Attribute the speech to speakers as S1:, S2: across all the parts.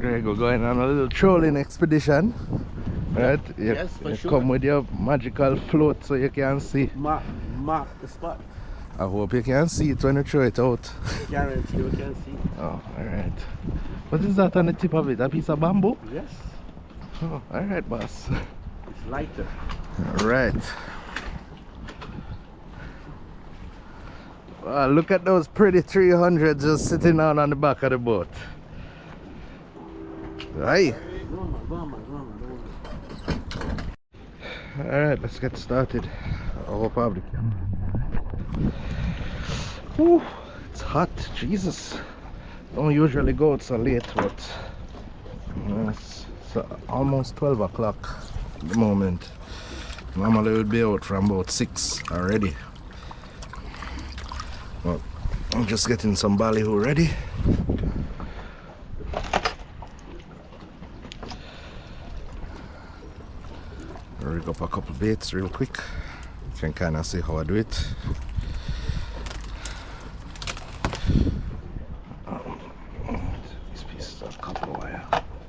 S1: Greg, we're going on a little trolling expedition. Right?
S2: Yes, for sure.
S1: Come with your magical float so you can see.
S2: Mark the spot.
S1: I hope you can see it when you throw it out.
S2: Guarantee you can see.
S1: Oh, alright. What is that on the tip of it? A piece of bamboo?
S2: Yes.
S1: Oh, alright, boss.
S2: It's lighter.
S1: Alright. Wow, look at those pretty 300 just sitting down on the back of the boat. Right. Alright, let's get started. I hope I have the camera. Whew, it's hot, Jesus. Don't usually go out so late, but it's almost 12 o'clock at the moment. Normally we'll be out from about 6 already. Well, I'm just getting some Ballyhoo ready. Rig up a couple baits real quick. You can kind of see how I do it. These pieces of copper wire.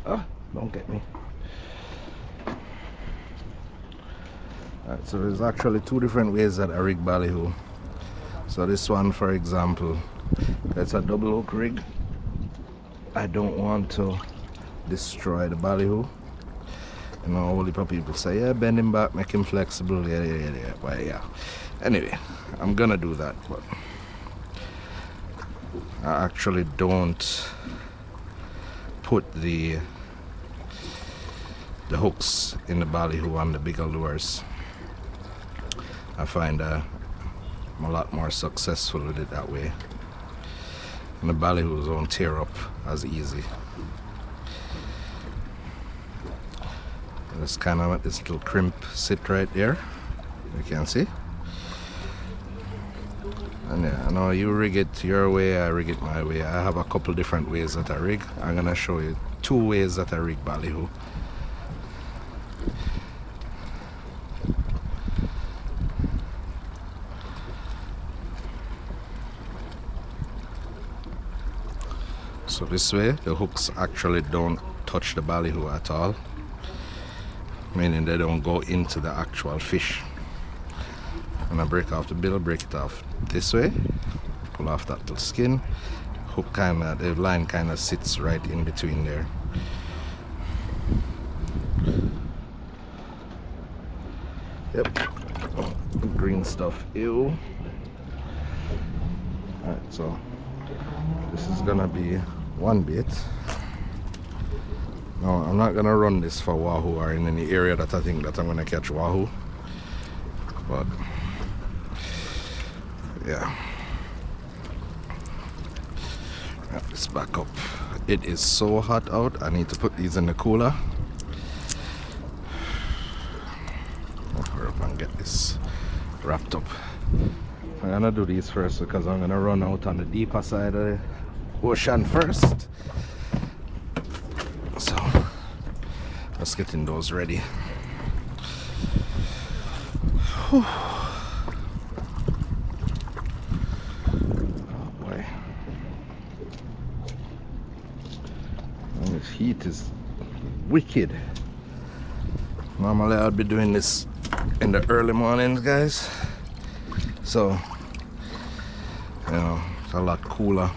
S1: Oh, don't get me. Alright, so there's actually two different ways that I rig Ballyhoo. So this one, for example, that's a double hook rig. I don't want to destroy the Ballyhoo. You know, all the people say, yeah, bend him back, make him flexible, yeah. Well, yeah. Anyway, I'm gonna do that, but I actually don't put the hooks in the Ballyhoo on the bigger lures. I find I'm a lot more successful with it that way. And the Ballyhoos don't tear up as easy. Just kind of let this little crimp sit right there. You can see. And yeah, I know you rig it your way, I rig it my way. I have a couple different ways that I rig. I'm gonna show you two ways that I rig Ballyhoo. So this way, the hooks actually don't touch the Ballyhoo at all. Meaning they don't go into the actual fish. When I break off the bill, break it off this way, pull off that little skin, hook the line kind of sits right in between there. Yep, green stuff, ew. Alright, so this is gonna be one bait. No, I'm not gonna run this for wahoo or in any area that I think that I'm gonna catch wahoo. But yeah. Let's back up. It is so hot out. I need to put these in the cooler. I'll hurry up and get this wrapped up. I'm gonna do these first because I'm gonna run out on the deeper side of the ocean first. So let's get in those ready. Whew. Oh boy. And this heat is wicked. Normally I'll be doing this in the early mornings, guys. So, you know, it's a lot cooler.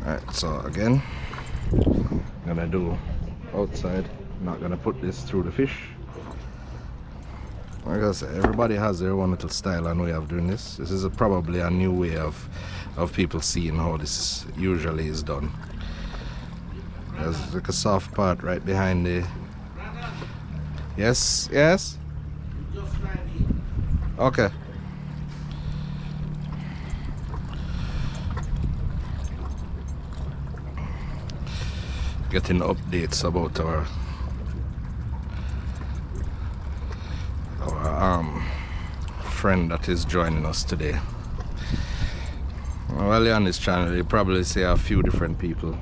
S1: Alright, so again, I'm gonna do outside. I'm not gonna put this through the fish. Like I said, everybody has their own little style and way of doing this. This is probably a new way of people seeing how this usually is done. There's like a soft part right behind the... Yes, yes? Okay. Getting updates about our friend that is joining us today. Well, on this channel you probably see a few different people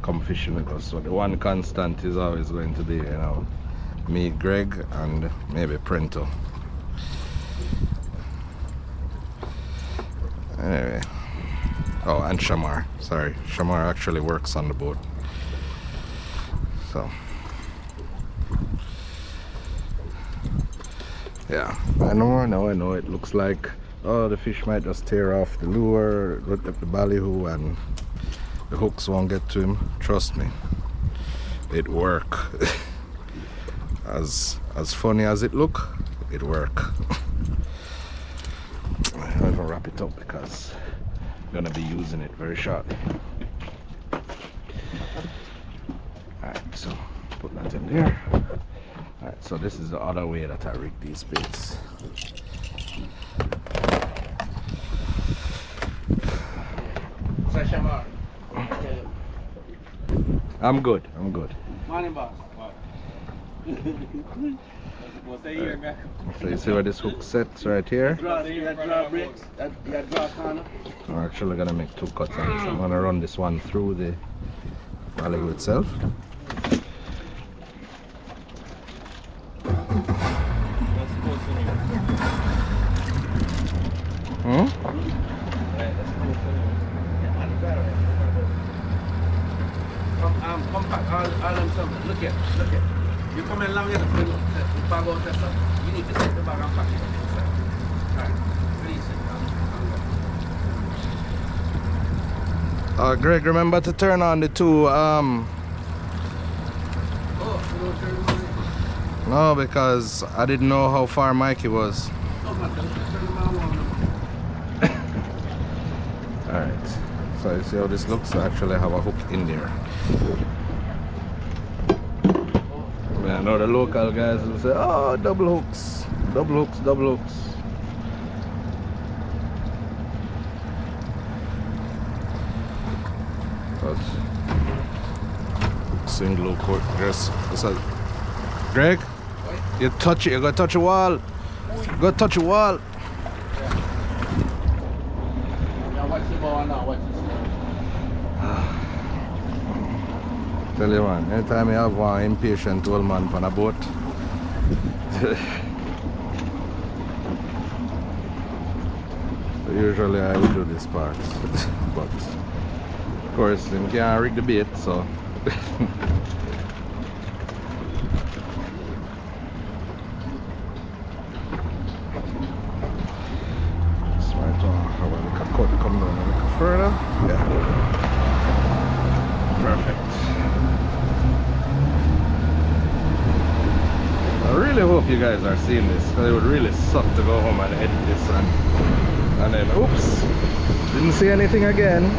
S1: come fishing with us, so the one constant is always going to be, you know, me, Greg, and maybe Prento. Anyway, Oh, and Shamar. Sorry, Shamar actually works on the boat. So, yeah, I know. It looks like, oh, the fish might just tear off the lure, the ballyhoo, and the hooks won't get to him. Trust me, it work. as funny as it look, it work. I'm gonna wrap it up because I'm gonna be using it very shortly. Alright, so put that in there. Alright, so this is the other way that I rig these baits. I'm good.
S2: Morning, boss. What's that here, man?
S1: So you see where this hook sets right here?
S2: Draw bricks. That draw corner.
S1: I'm actually gonna make 2 cuts on this. I'm gonna run this one through the ballyhoo itself.
S2: Compact, all them something. Look at. You come in long enough, the bag out there, so you need to set the bag and pack it up inside. Alright, release it.
S1: Greg, remember to turn on the 2 no, because I didn't know how far Mikey was. Alright, so you see how this looks? I actually have a hook in there. I know the local guys will say, oh, double hooks. But single hook, just Greg, you touch it, you gotta touch a wall. Tell you man, anytime you have one impatient old man on a boat, usually I will do this part, but of course you can't rig the bait, so smart one. How about the cut come down a little further? Yeah, perfect. I really hope you guys are seeing this, because it would really suck to go home and edit this and then oops, didn't see anything again.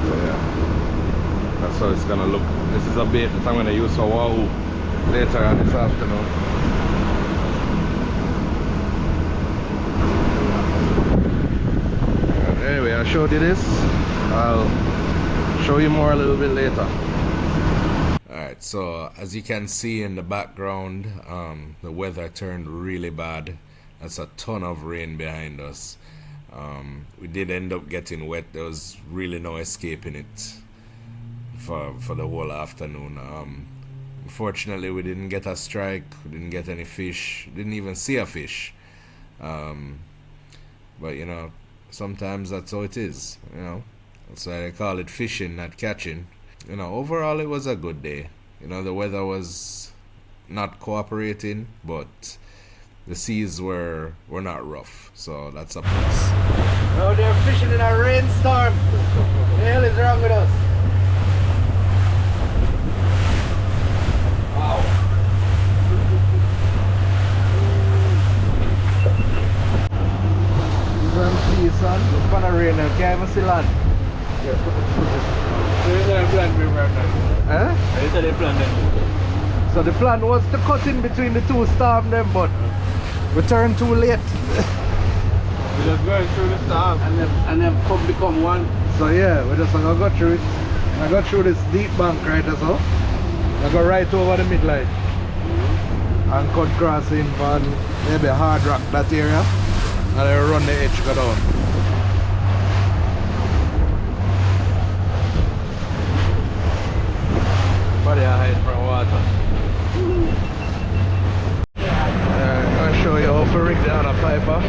S1: So yeah, that's how it's gonna look. This is a bait that I'm gonna use for wahoo later on this afternoon. Anyway, I showed you this. I'll show you more a little bit later. Alright, so as you can see in the background, the weather turned really bad. That's a ton of rain behind us. We did end up getting wet. There was really no escaping it for the whole afternoon. Unfortunately, we didn't get a strike, we didn't get any fish, didn't even see a fish. But you know, sometimes that's how it is, you know. That's why they call it fishing, not catching. You know, overall it was a good day. You know, the weather was not cooperating, but the seas were not rough, so that's a plus.
S2: Oh, they're fishing in a rainstorm. What the hell is wrong with us? Wow.
S1: See, son, it's gonna rain now. Can't even see land. So the plan was to cut in between the 2 storm them, but we turned too late.
S2: We're just going through the storm and then become one.
S1: So yeah, we just gonna go through it. I go through this deep bank right as well. I go right over the midline and cut crossing on maybe hard rock that area, and I run the edge go down.
S2: Body hide from water.
S1: I'll show you how to rig down a piper.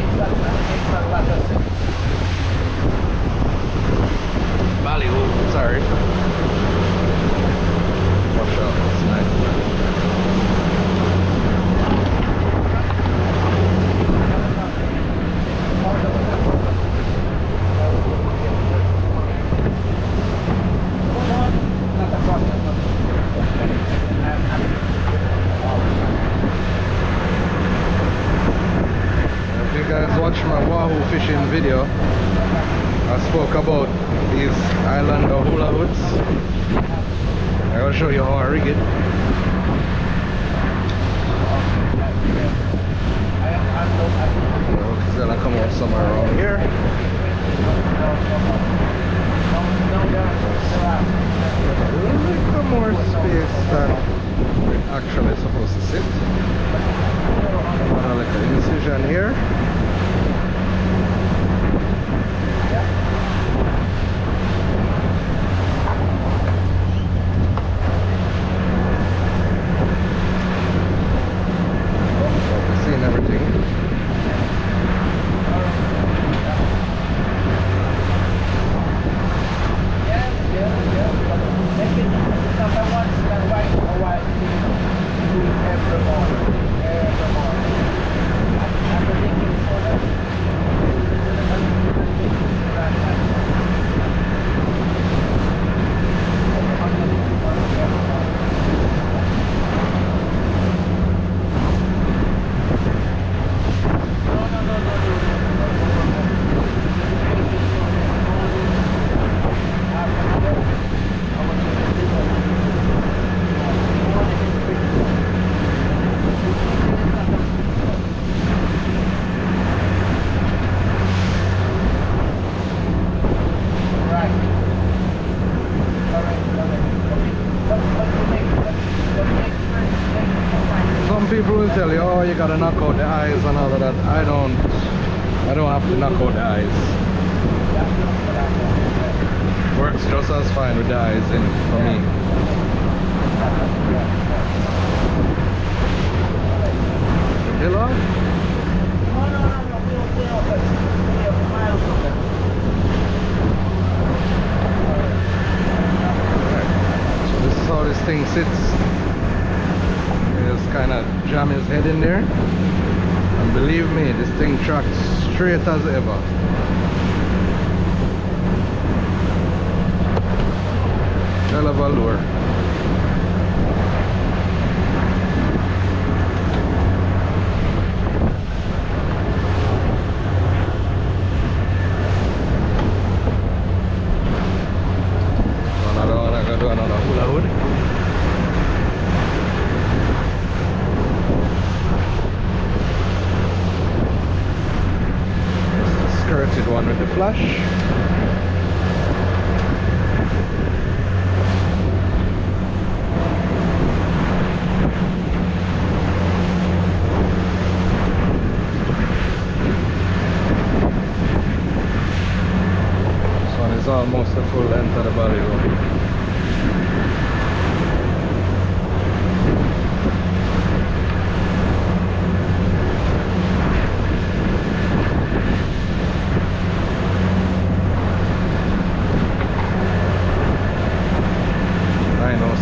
S1: Ballyhoo fishing video, I spoke about these Islander hula hoods. I'll show you how I rig it. It's gonna come out somewhere around here. A little more space than we're actually supposed to sit. Like an incision here. Seeing everything. Some people will tell you, oh, you gotta knock out the eyes and all of that. I don't have to knock out the eyes. Works just as fine with the eyes in for me. Hello? So this is how this thing sits. Just kind of jam his head in there, and believe me, this thing tracks straight as ever. Hell of a lure. I gotta do another hula hood. Skirted one with the flash. This one is almost the full length of the Ballyhoo.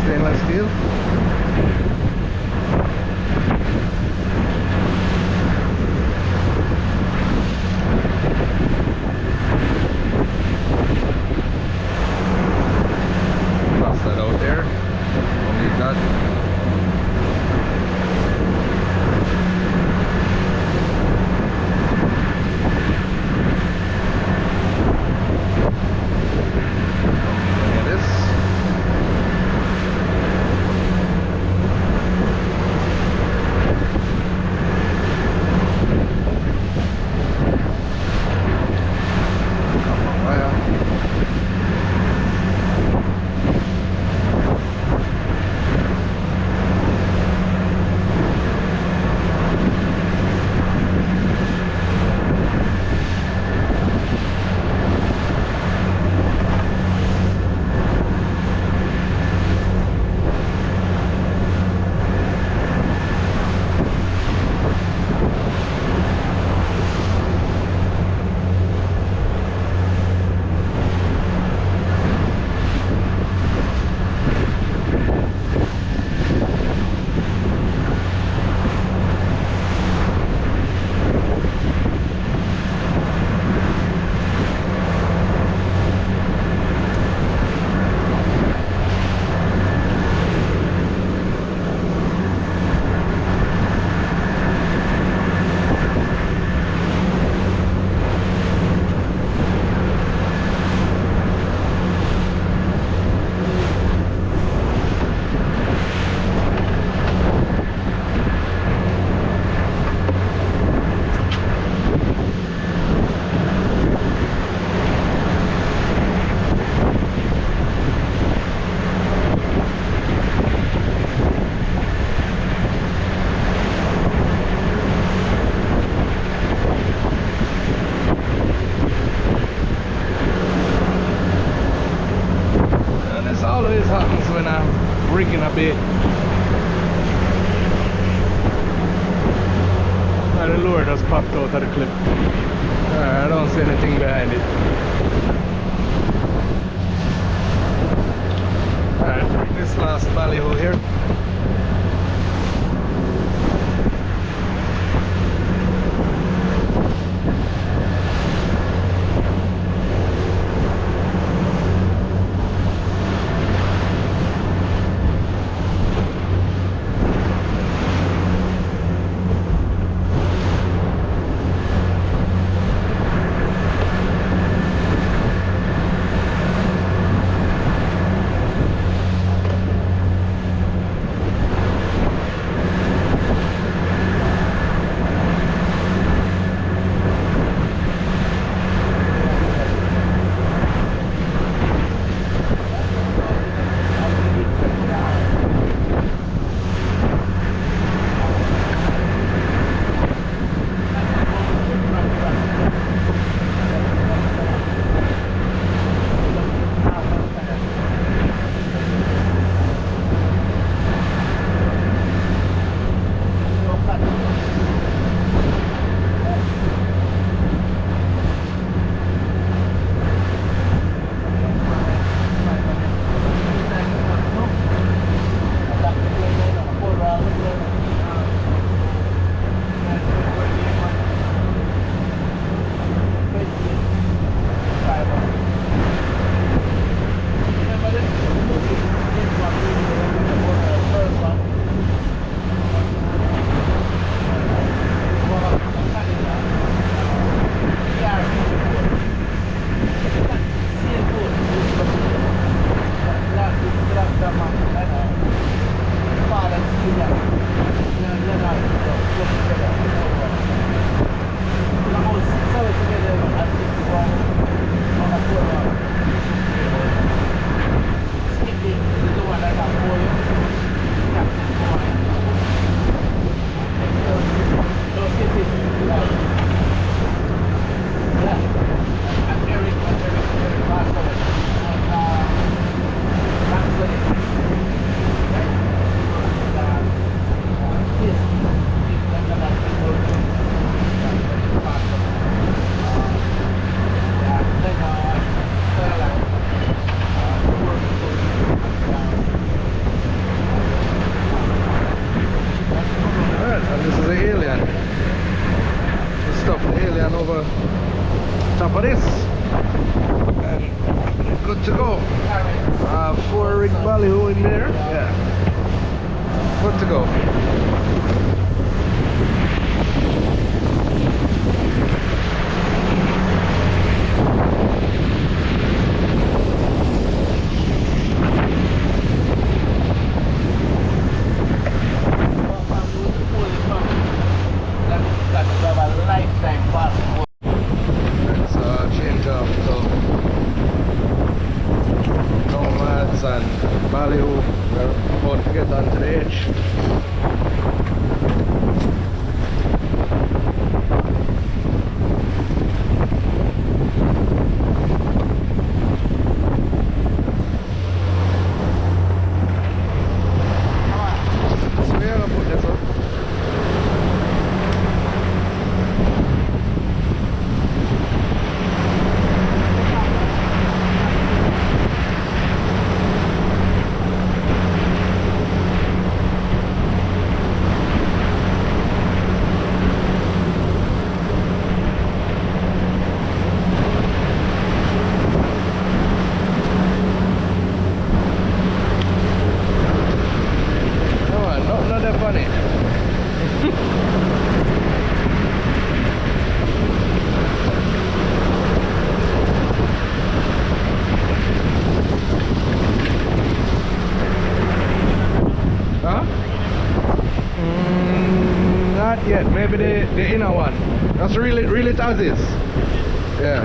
S1: Stainless steel. Toss that out there.
S3: a bait. And the lure just popped out of the clip. I don't see anything behind it. Alright, this last ballyhoo here. Top of this, and good to go. 4-rig ballyhoo in there, yeah, good to go. And Ballyhoo, we're about to get onto the edge. So we're gonna put this up. Not yet, maybe the inner one. That's really it as is. Yeah.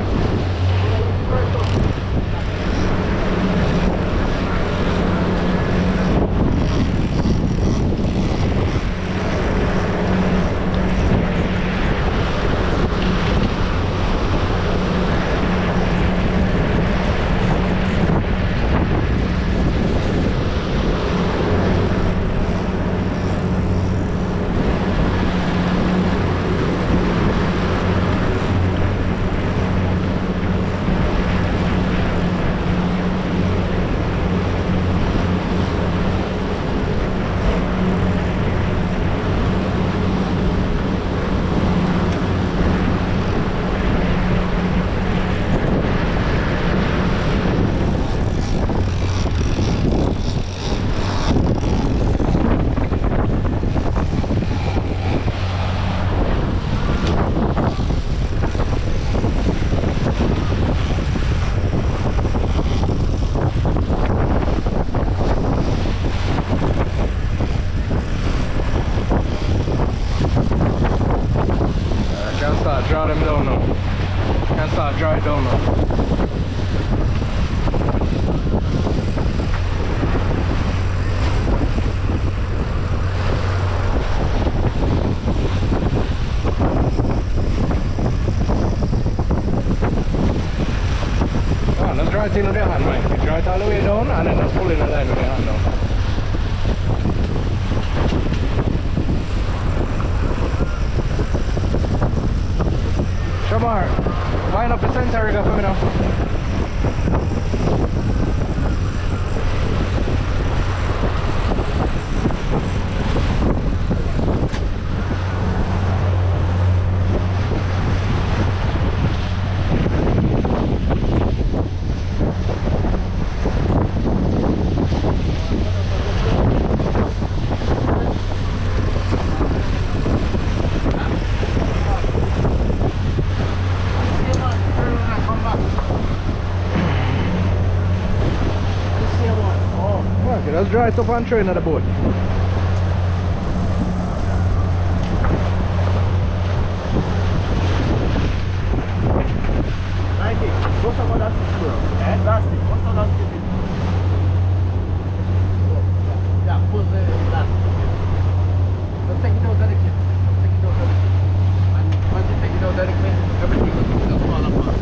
S3: dry it down now. Let's dry it in with your hand, right? You dry it all the way down and then just pull in the line with your hand down. Shamar, line up the center rig for me now. Okay, let's dry it up and throw it in the boat.
S4: What's about that stick, plastic. What's about that stick? Yeah, pull the plastic. Just take it out directly. Take it out directly. And once you take it out directly, everything will just fall apart.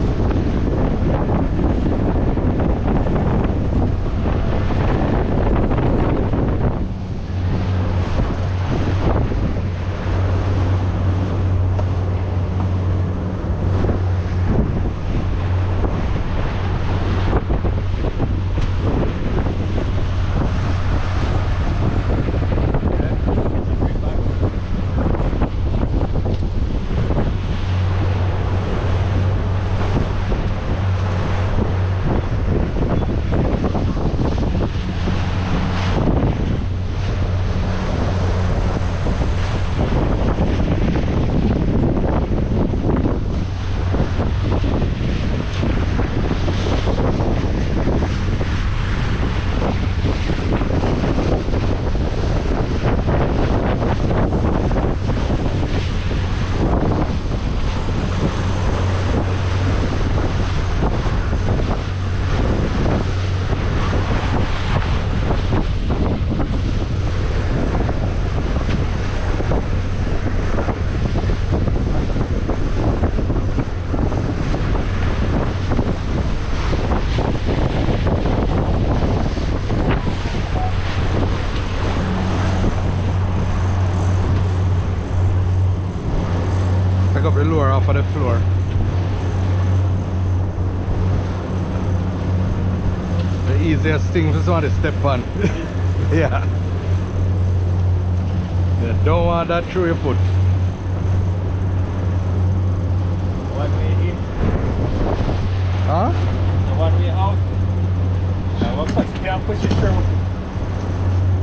S3: Pick up the lure off of the floor. The easiest thing for someone to step on. Yeah. You don't want that through your foot.
S4: One way in,
S3: Huh?
S4: the one way out. Now one push, can't push it through.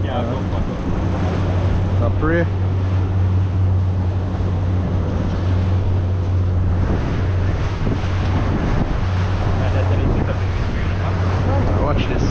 S4: Yeah, go.
S3: I pray. Watch this.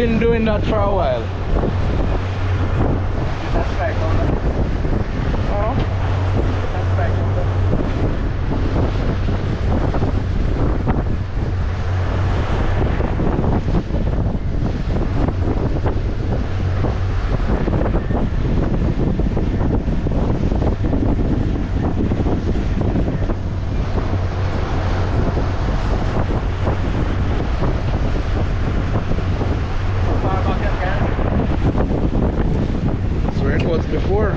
S3: been doing that for a while.
S4: That's right,
S3: Oh.
S4: that's right.
S3: That's where it was before.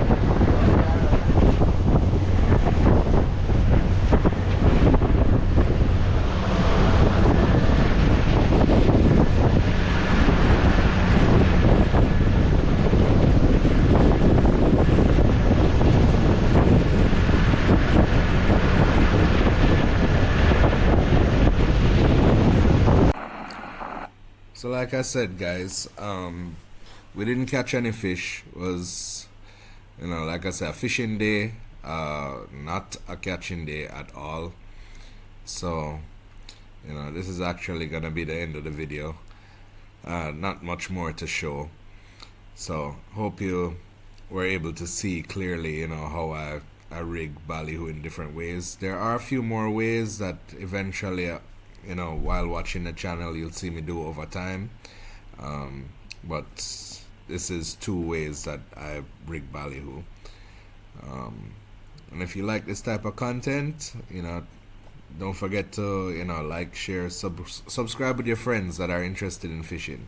S1: So like I said, guys, we didn't catch any fish. It was, like I said, a fishing day, not a catching day at all. So, this is actually gonna be the end of the video. Not much more to show. So hope you were able to see clearly, how I rig Ballyhoo in different ways. There are a few more ways that eventually, while watching the channel, you'll see me do over time. But this is 2 ways that I rig Ballyhoo. And if you like this type of content, don't forget to, like, share, subscribe with your friends that are interested in fishing.